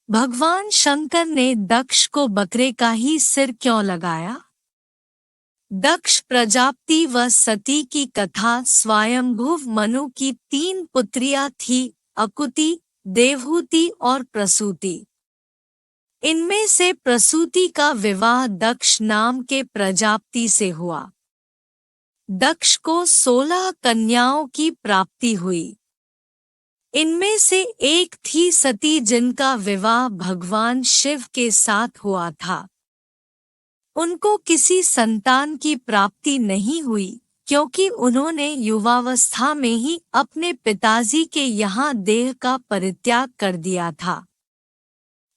भगवान शंकर ने दक्ष को बकरे का ही सिर क्यों लगाया? दक्ष प्रजापति व सती की कथा। स्वयंभुव मनु की 3 पुत्रियां थी, अकुति, देवहूति और प्रसूति। इनमें से प्रसूति का विवाह दक्ष नाम के प्रजापति से हुआ। दक्ष को 16 कन्याओं की प्राप्ति हुई। इनमें से एक थी सती, जिनका विवाह भगवान शिव के साथ हुआ था। उनको किसी संतान की प्राप्ति नहीं हुई, क्योंकि उन्होंने युवावस्था में ही अपने पिताजी के यहाँ देह का परित्याग कर दिया था।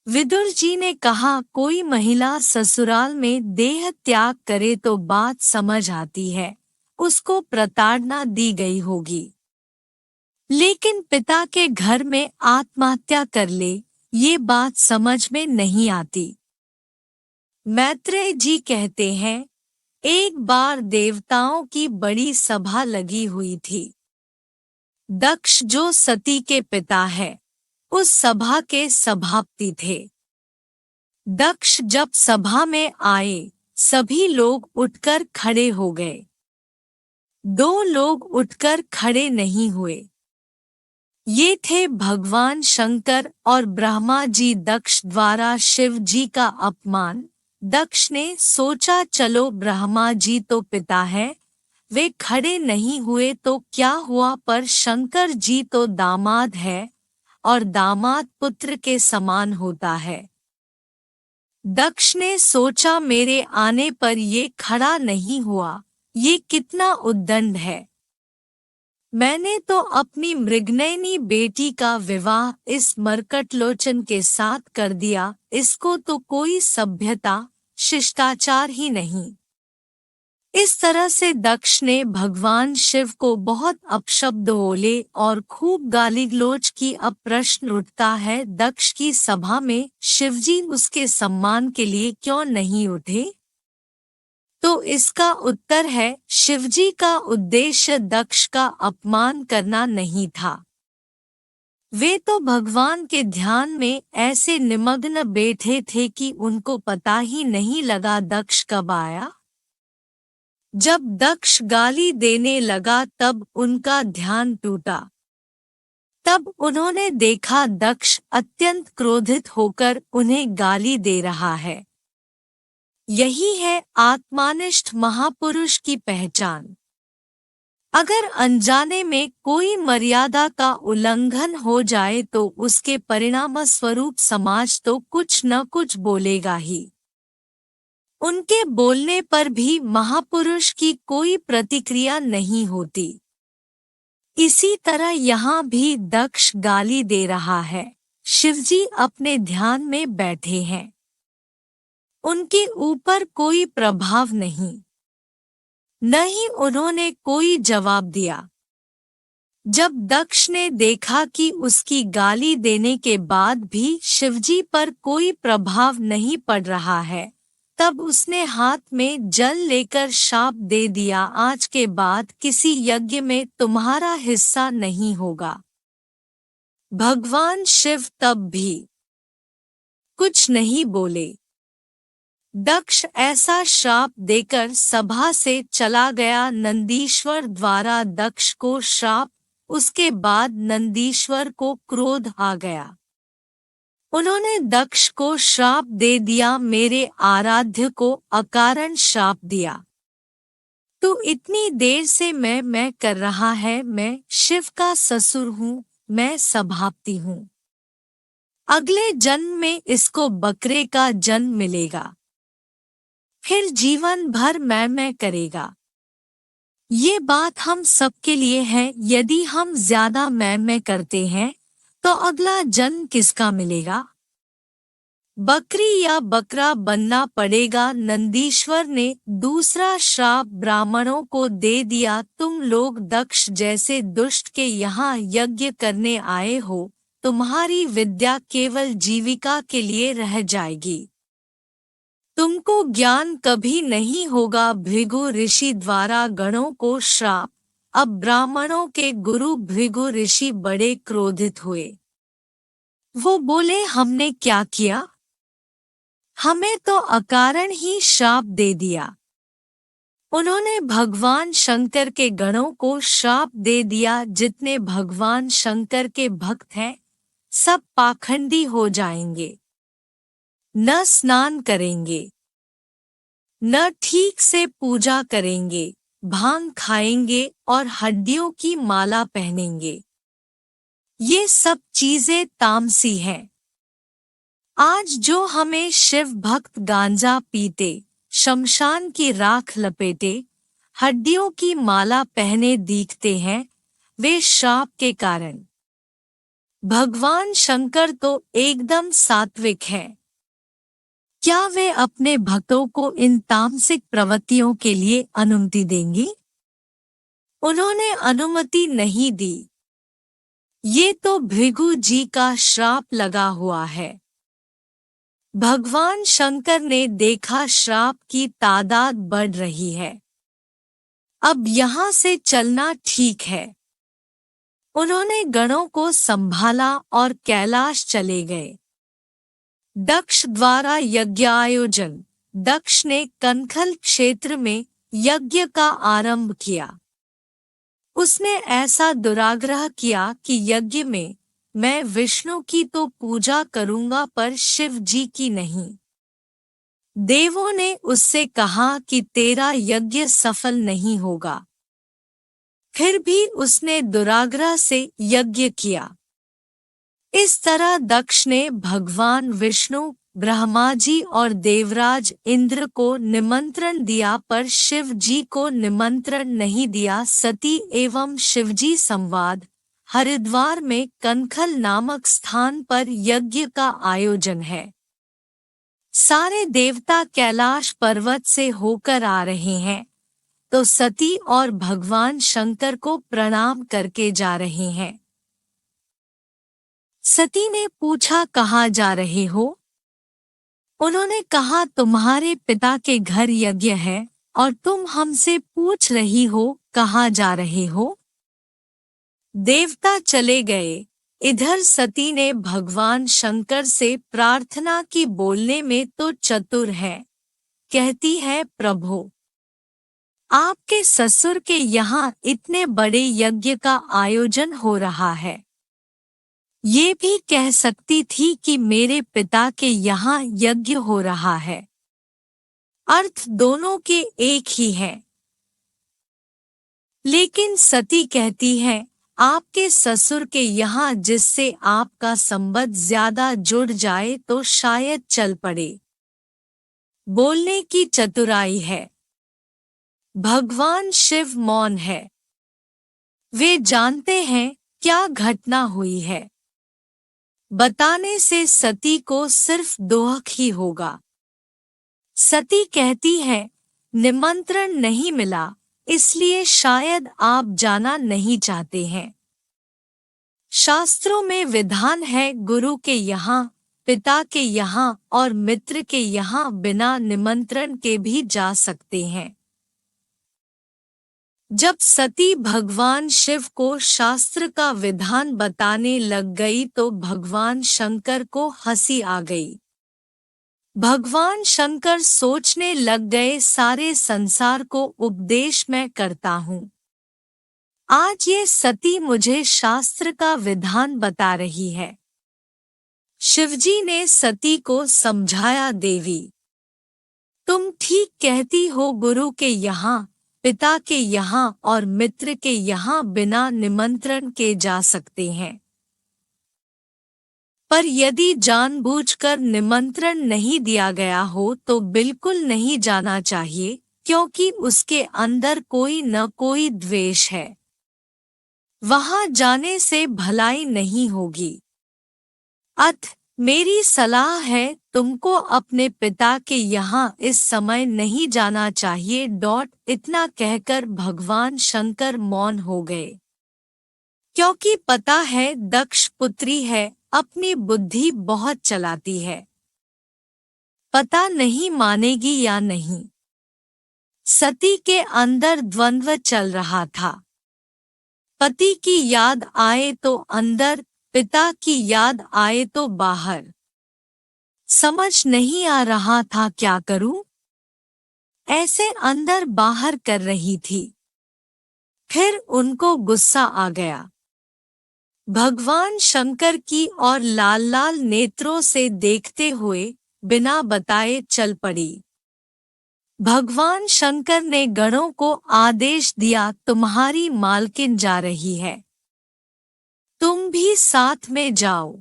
विदुर जी ने कहा, कोई महिला ससुराल में देह त्याग करे तो बात समझ आती है, उसको प्रताड़ना दी गई होगी। लेकिन पिता के घर में आत्महत्या कर ले, ये बात समझ में नहीं आती। मैत्रेय जी कहते हैं, एक बार देवताओं की बड़ी सभा लगी हुई थी। दक्ष जो सती के पिता है, उस सभा के सभापति थे। दक्ष जब सभा में आए, सभी लोग उठकर खड़े हो गए। 2 लोग उठकर खड़े नहीं हुए। ये थे भगवान शंकर और ब्रह्मा जी। दक्ष द्वारा शिव जी का अपमान। दक्ष ने सोचा, चलो ब्रह्मा जी तो पिता है, वे खड़े नहीं हुए तो क्या हुआ, पर शंकर जी तो दामाद है और दामाद पुत्र के समान होता है। दक्ष ने सोचा, मेरे आने पर ये खड़ा नहीं हुआ, ये कितना उद्दंड है। मैंने तो अपनी मृगनयनी बेटी का विवाह इस मरकटलोचन के साथ कर दिया, इसको तो कोई सभ्यता शिष्टाचार ही नहीं। इस तरह से दक्ष ने भगवान शिव को बहुत अपशब्द बोले और खूब गाली गलौज की। अब प्रश्न उठता है, दक्ष की सभा में शिवजी उसके सम्मान के लिए क्यों नहीं उठे? तो इसका उत्तर है, शिवजी का उद्देश्य दक्ष का अपमान करना नहीं था। वे तो भगवान के ध्यान में ऐसे निमग्न बैठे थे कि उनको पता ही नहीं लगा दक्ष कब आया। जब दक्ष गाली देने लगा तब उनका ध्यान टूटा। तब उन्होंने देखा दक्ष अत्यंत क्रोधित होकर उन्हें गाली दे रहा है। यही है आत्मनिष्ठ महापुरुष की पहचान। अगर अनजाने में कोई मर्यादा का उल्लंघन हो जाए तो उसके परिणाम स्वरूप समाज तो कुछ न कुछ बोलेगा ही। उनके बोलने पर भी महापुरुष की कोई प्रतिक्रिया नहीं होती। इसी तरह यहाँ भी दक्ष गाली दे रहा है। शिवजी अपने ध्यान में बैठे हैं, उनके ऊपर कोई प्रभाव नहीं, न ही उन्होंने कोई जवाब दिया। जब दक्ष ने देखा कि उसकी गाली देने के बाद भी शिवजी पर कोई प्रभाव नहीं पड़ रहा है, तब उसने हाथ में जल लेकर शाप दे दिया, आज के बाद किसी यज्ञ में तुम्हारा हिस्सा नहीं होगा। भगवान शिव तब भी कुछ नहीं बोले। दक्ष ऐसा श्राप देकर सभा से चला गया। नंदीश्वर द्वारा दक्ष को श्राप, उसके बाद नंदीश्वर को क्रोध आ गया। उन्होंने दक्ष को श्राप दे दिया, मेरे आराध्य को अकारण श्राप दिया। तो इतनी देर से मैं कर रहा है, मैं शिव का ससुर हूँ, मैं सभापति हूँ। अगले जन्म में इसको बकरे का जन्म मिलेगा, फिर जीवन भर मैं करेगा। ये बात हम सबके लिए है। यदि हम ज्यादा मैं करते हैं तो अगला जन्म किसका मिलेगा? बकरी या बकरा बनना पड़ेगा। नंदीश्वर ने दूसरा श्राप ब्राह्मणों को दे दिया, तुम लोग दक्ष जैसे दुष्ट के यहाँ यज्ञ करने आए हो, तुम्हारी विद्या केवल जीविका के लिए रह जाएगी, तुमको ज्ञान कभी नहीं होगा। भृगु ऋषि द्वारा गणों को श्राप। अब ब्राह्मणों के गुरु भृगु ऋषि बड़े क्रोधित हुए। वो बोले, हमने क्या किया? हमें तो अकारण ही श्राप दे दिया। उन्होंने भगवान शंकर के गणों को श्राप दे दिया। जितने भगवान शंकर के भक्त हैं, सब पाखंडी हो जाएंगे, न स्नान करेंगे, न ठीक से पूजा करेंगे, भांग खाएंगे और हड्डियों की माला पहनेंगे। ये सब चीजें तामसी हैं। आज जो हमें शिव भक्त गांजा पीते, शमशान की राख लपेटे, हड्डियों की माला पहने दिखते हैं, वे श्राप के कारण। भगवान शंकर तो एकदम सात्विक हैं। क्या वे अपने भक्तों को इन तामसिक प्रवृत्तियों के लिए अनुमति देंगे? उन्होंने अनुमति नहीं दी। ये तो भृगु जी का श्राप लगा हुआ है। भगवान शंकर ने देखा श्राप की तादाद बढ़ रही है, अब यहाँ से चलना ठीक है। उन्होंने गणों को संभाला और कैलाश चले गए। दक्ष द्वारा यज्ञ आयोजन। दक्ष ने कनखल क्षेत्र में यज्ञ का आरंभ किया। उसने ऐसा दुराग्रह किया कि यज्ञ में मैं विष्णु की तो पूजा करूंगा पर शिव जी की नहीं। देवों ने उससे कहा कि तेरा यज्ञ सफल नहीं होगा। फिर भी उसने दुराग्रह से यज्ञ किया। इस तरह दक्ष ने भगवान विष्णु, ब्रह्मा जी और देवराज इंद्र को निमंत्रण दिया पर शिव जी को निमंत्रण नहीं दिया। सती एवं शिवजी संवाद। हरिद्वार में कनखल नामक स्थान पर यज्ञ का आयोजन है। सारे देवता कैलाश पर्वत से होकर आ रहे हैं, तो सती और भगवान शंकर को प्रणाम करके जा रहे हैं। सती ने पूछा, कहाँ जा रहे हो? उन्होंने कहा, तुम्हारे पिता के घर यज्ञ है और तुम हमसे पूछ रही हो कहाँ जा रहे हो? देवता चले गए। इधर सती ने भगवान शंकर से प्रार्थना की। बोलने में तो चतुर है। कहती है, प्रभु, आपके ससुर के यहाँ इतने बड़े यज्ञ का आयोजन हो रहा है। ये भी कह सकती थी कि मेरे पिता के यहाँ यज्ञ हो रहा है। अर्थ दोनों के एक ही है। लेकिन सती कहती है, आपके ससुर के यहाँ जिससे आपका संबंध ज्यादा जुड़ जाए तो शायद चल पड़े। बोलने की चतुराई है। भगवान शिव मौन है। वे जानते हैं क्या घटना हुई है। बताने से सती को सिर्फ दोहक ही होगा। सती कहती है, निमंत्रण नहीं मिला, इसलिए शायद आप जाना नहीं चाहते हैं। शास्त्रों में विधान है, गुरु के यहाँ, पिता के यहाँ और मित्र के यहाँ बिना निमंत्रण के भी जा सकते हैं। जब सती भगवान शिव को शास्त्र का विधान बताने लग गई तो भगवान शंकर को हंसी आ गई। भगवान शंकर सोचने लग गए, सारे संसार को उपदेश मैं करता हूँ। आज ये सती मुझे शास्त्र का विधान बता रही है। शिवजी ने सती को समझाया, देवी, तुम ठीक कहती हो, गुरु के यहाँ, पिता के यहाँ और मित्र के यहाँ बिना निमंत्रण के जा सकते हैं। पर यदि जानबूझकर निमंत्रण नहीं दिया गया हो तो बिल्कुल नहीं जाना चाहिए, क्योंकि उसके अंदर कोई न कोई द्वेष है। वहां जाने से भलाई नहीं होगी। अतः मेरी सलाह है, तुमको अपने पिता के यहाँ इस समय नहीं जाना चाहिए। इतना कहकर भगवान शंकर मौन हो गए, क्योंकि पता है दक्ष पुत्री है, अपनी बुद्धि बहुत चलाती है। पता नहीं मानेगी या नहीं। सती के अंदर द्वंद्व चल रहा था। पति की याद आए तो अंदर, पिता की याद आए तो बाहर। समझ नहीं आ रहा था क्या करूं, ऐसे अंदर बाहर कर रही थी। फिर उनको गुस्सा आ गया। भगवान शंकर की और लाल लाल नेत्रों से देखते हुए बिना बताए चल पड़ी। भगवान शंकर ने गणों को आदेश दिया, तुम्हारी मालकिन जा रही है, तुम भी साथ में जाओ।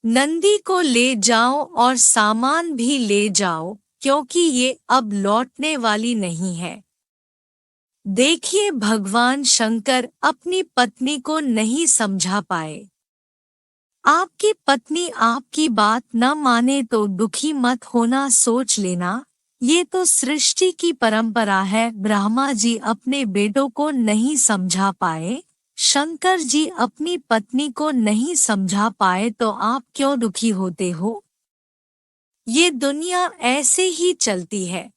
नंदी को ले जाओ और सामान भी ले जाओ, क्योंकि ये अब लौटने वाली नहीं है। देखिए, भगवान शंकर अपनी पत्नी को नहीं समझा पाए। आपकी पत्नी आपकी बात न माने तो दुखी मत होना, सोच लेना, ये तो सृष्टि की परंपरा है। ब्रह्मा जी अपने बेटों को नहीं समझा पाए, शंकर जी अपनी पत्नी को नहीं समझा पाए, तो आप क्यों दुखी होते हो? ये दुनिया ऐसे ही चलती है।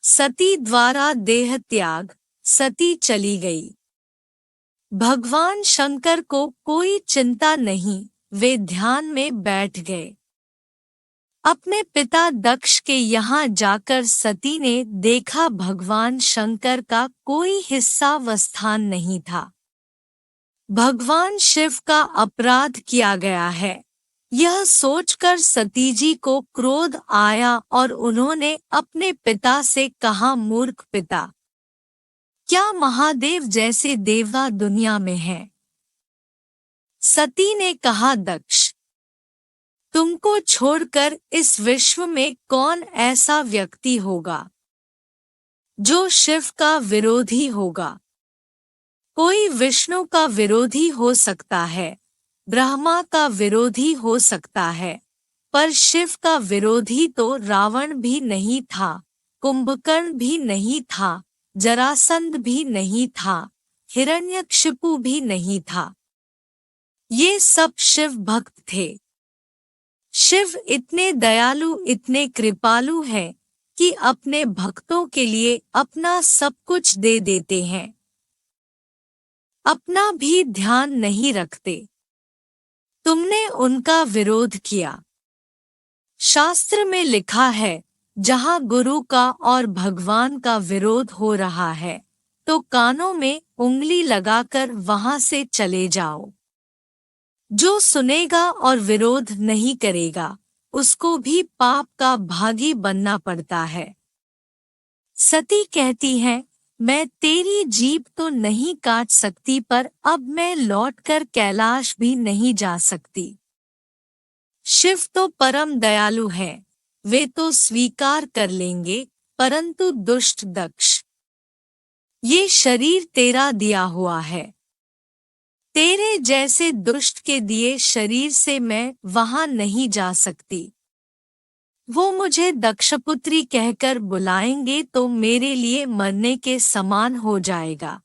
सती द्वारा देह त्याग, सती चली गई। भगवान शंकर को कोई चिंता नहीं, वे ध्यान में बैठ गए। अपने पिता दक्ष के यहाँ जाकर सती ने देखा भगवान शंकर का कोई हिस्सा व स्थान नहीं था। भगवान शिव का अपराध किया गया है, यह सोचकर सती जी को क्रोध आया और उन्होंने अपने पिता से कहा, मूर्ख पिता, क्या महादेव जैसे देवता दुनिया में है? सती ने कहा, दक्ष, तुमको छोड़कर इस विश्व में कौन ऐसा व्यक्ति होगा जो शिव का विरोधी होगा? कोई विष्णु का विरोधी हो सकता है, ब्रह्मा का विरोधी हो सकता है, पर शिव का विरोधी तो रावण भी नहीं था, कुंभकर्ण भी नहीं था, जरासंध भी नहीं था, हिरण्यकशिपु भी नहीं था। ये सब शिव भक्त थे। शिव इतने दयालु, इतने कृपालु हैं कि अपने भक्तों के लिए अपना सब कुछ दे देते हैं, अपना भी ध्यान नहीं रखते। तुमने उनका विरोध किया। शास्त्र में लिखा है, जहाँ गुरु का और भगवान का विरोध हो रहा है, तो कानों में उंगली लगाकर वहां से चले जाओ। जो सुनेगा और विरोध नहीं करेगा, उसको भी पाप का भागी बनना पड़ता है। सती कहती है, मैं तेरी जीभ तो नहीं काट सकती, पर अब मैं लौटकर कैलाश भी नहीं जा सकती। शिव तो परम दयालु है, वे तो स्वीकार कर लेंगे, परंतु दुष्ट दक्ष, ये शरीर तेरा दिया हुआ है। तेरे जैसे दुष्ट के दिए शरीर से मैं वहां नहीं जा सकती। वो मुझे दक्षपुत्री कहकर बुलाएंगे तो मेरे लिए मरने के समान हो जाएगा।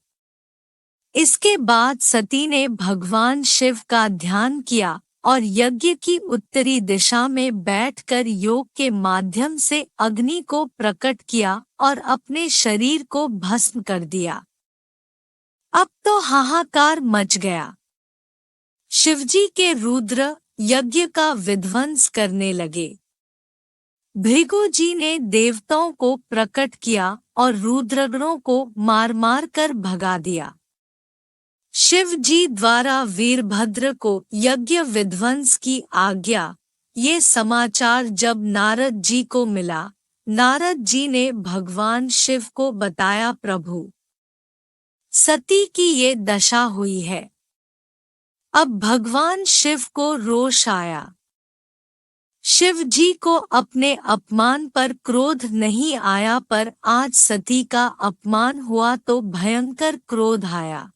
इसके बाद सती ने भगवान शिव का ध्यान किया और यज्ञ की उत्तरी दिशा में बैठकर योग के माध्यम से अग्नि को प्रकट किया और अपने शरीर को भस्म कर दिया। अब तो हाहाकार मच गया। शिवजी के रुद्र यज्ञ का विध्वंस करने लगे। भृगु जी ने देवताओं को प्रकट किया और रुद्रगणों को मार मार कर भगा दिया। शिव जी द्वारा वीरभद्र को यज्ञ विध्वंस की आज्ञा। ये समाचार जब नारद जी को मिला, नारद जी ने भगवान शिव को बताया, प्रभु, सती की ये दशा हुई है। अब भगवान शिव को रोष आया। शिव जी को अपने अपमान पर क्रोध नहीं आया, पर आज सती का अपमान हुआ तो भयंकर क्रोध आया।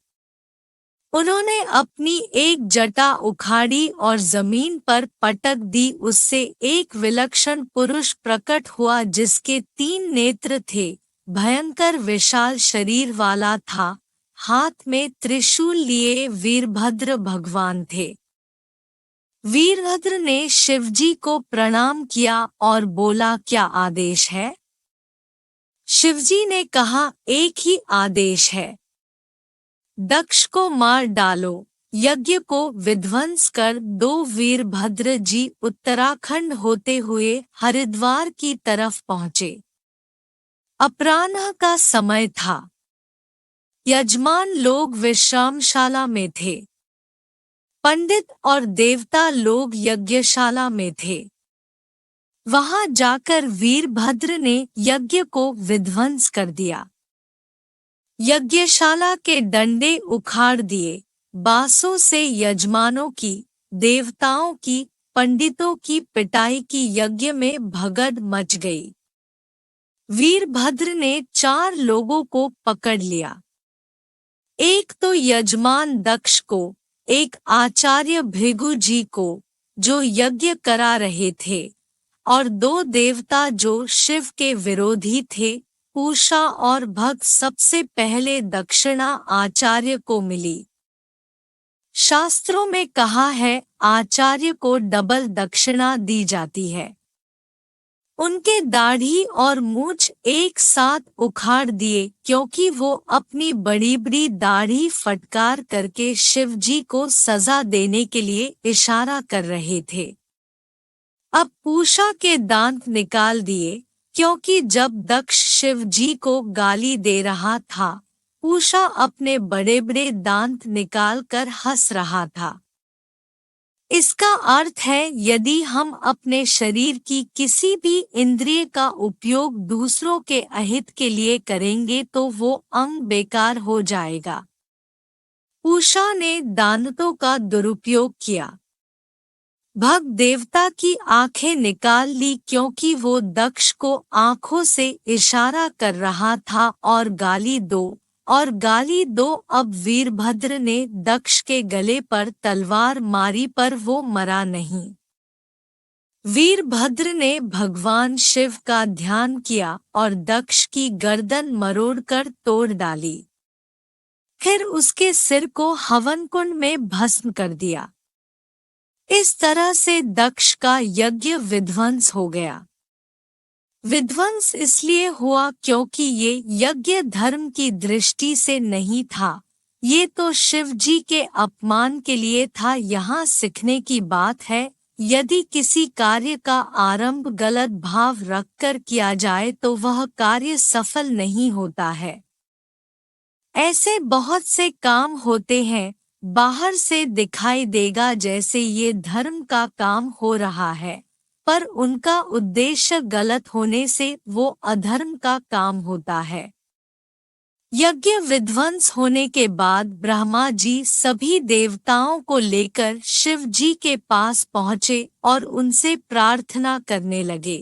उन्होंने अपनी एक जटा उखाड़ी और जमीन पर पटक दी। उससे एक विलक्षण पुरुष प्रकट हुआ, जिसके 3 नेत्र थे, भयंकर विशाल शरीर वाला था, हाथ में त्रिशूल लिए वीरभद्र भगवान थे। वीरभद्र ने शिवजी को प्रणाम किया और बोला, क्या आदेश है? शिवजी ने कहा, एक ही आदेश है, दक्ष को मार डालो। यज्ञ को विध्वंस कर दो वीरभद्र जी उत्तराखंड होते हुए हरिद्वार की तरफ पहुँचे। अपराह्न का समय था। यजमान लोग विश्रामशाला में थे। पंडित और देवता लोग यज्ञशाला में थे। वहां जाकर वीरभद्र ने यज्ञ को विध्वंस कर दिया। यज्ञशाला के डंडे उखाड़ दिए। बांसों से यजमानों की, देवताओं की, पंडितों की पिटाई की यज्ञ में भगद मच गई। वीरभद्र ने 4 लोगों को पकड़ लिया। एक तो यजमान दक्ष को, एक आचार्य भृगु जी को जो यज्ञ करा रहे थे, और 2 देवता जो शिव के विरोधी थे, पूषा और भग। सबसे पहले दक्षिणा आचार्य को मिली। शास्त्रों में कहा है आचार्य को डबल दक्षिणा दी जाती है। उनके दाढ़ी और मूछ एक साथ उखाड़ दिए क्योंकि वो अपनी बड़ी बड़ी दाढ़ी फटकार करके शिव जी को सजा देने के लिए इशारा कर रहे थे। अब पूषा के दांत निकाल दिए क्योंकि जब दक्ष शिव जी को गाली दे रहा था, पूषा अपने बड़े बड़े दांत निकाल कर हंस रहा था। इसका अर्थ है यदि हम अपने शरीर की किसी भी इंद्रिय का उपयोग दूसरों के अहित के लिए करेंगे तो वो अंग बेकार हो जाएगा। पूषा ने दांतों का दुरुपयोग किया। भग देवता की आंखें निकाल ली क्योंकि वो दक्ष को आंखों से इशारा कर रहा था और गाली दो, और गाली दो। अब वीरभद्र ने दक्ष के गले पर तलवार मारी पर वो मरा नहीं। वीरभद्र ने भगवान शिव का ध्यान किया और दक्ष की गर्दन मरोड़कर तोड़ डाली। फिर उसके सिर को हवन कुंड में भस्म कर दिया। इस तरह से दक्ष का यज्ञ विध्वंस हो गया। विध्वंस इसलिए हुआ क्योंकि ये यज्ञ धर्म की दृष्टि से नहीं था, ये तो शिव जी के अपमान के लिए था। यहाँ सीखने की बात है, यदि किसी कार्य का आरंभ गलत भाव रखकर किया जाए तो वह कार्य सफल नहीं होता है। ऐसे बहुत से काम होते हैं, बाहर से दिखाई देगा जैसे ये धर्म का काम हो रहा है, पर उनका उद्देश्य गलत होने से वो अधर्म का काम होता है। यज्ञ विध्वंस होने के बाद ब्रह्मा जी सभी देवताओं को लेकर शिव जी के पास पहुँचे और उनसे प्रार्थना करने लगे।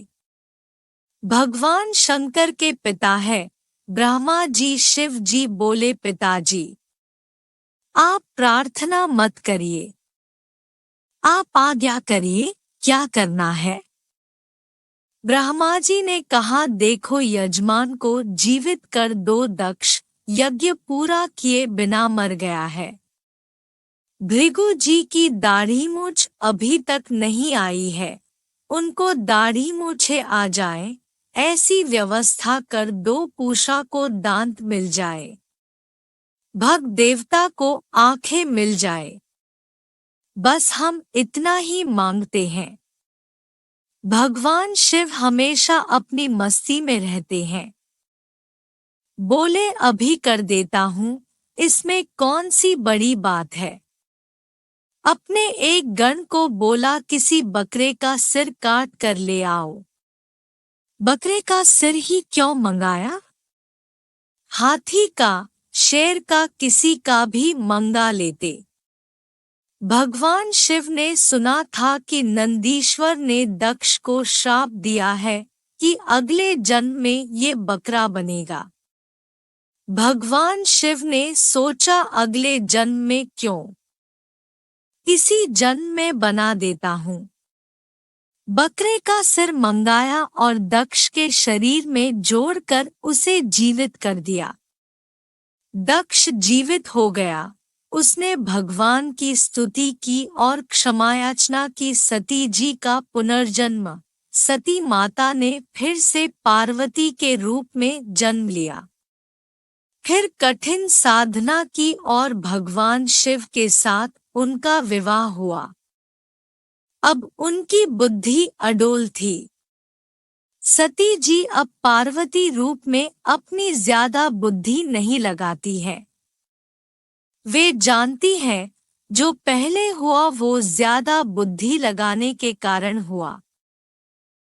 भगवान शंकर के पिता है ब्रह्मा जी। शिव जी बोले, पिताजी आप प्रार्थना मत करिए, आप आज्ञा करिए, क्या करना है? ब्रह्मा जी ने कहा, देखो यजमान को जीवित कर दो। दक्ष यज्ञ पूरा किए बिना मर गया है। भृगु जी की दाढ़ी मूछ अभी तक नहीं आई है, उनको दाढ़ी मूछे आ जाए, ऐसी व्यवस्था कर दो। पूषा को दांत मिल जाए, भग देवता को आंखें मिल जाए। बस हम इतना ही मांगते हैं। भगवान शिव हमेशा अपनी मस्ती में रहते हैं। बोले, अभी कर देता हूँ, इसमें कौन सी बड़ी बात है। अपने एक गण को बोला, किसी बकरे का सिर काट कर ले आओ। बकरे का सिर ही क्यों मंगाया? हाथी का, शेर का, किसी का भी मंगा लेते। भगवान शिव ने सुना था कि नंदीश्वर ने दक्ष को श्राप दिया है कि अगले जन्म में ये बकरा बनेगा। भगवान शिव ने सोचा, अगले जन्म में क्यों, इसी जन्म में बना देता हूँ। बकरे का सिर मंगाया और दक्ष के शरीर में जोड़कर उसे जीवित कर दिया। दक्ष जीवित हो गया। उसने भगवान की स्तुति की और क्षमायाचना की। सती जी का पुनर्जन्म। सती माता ने फिर से पार्वती के रूप में जन्म लिया। फिर कठिन साधना की और भगवान शिव के साथ उनका विवाह हुआ। अब उनकी बुद्धि अडोल थी। सती जी अब पार्वती रूप में अपनी ज्यादा बुद्धि नहीं लगाती है। वे जानती है जो पहले हुआ वो ज्यादा बुद्धि लगाने के कारण हुआ।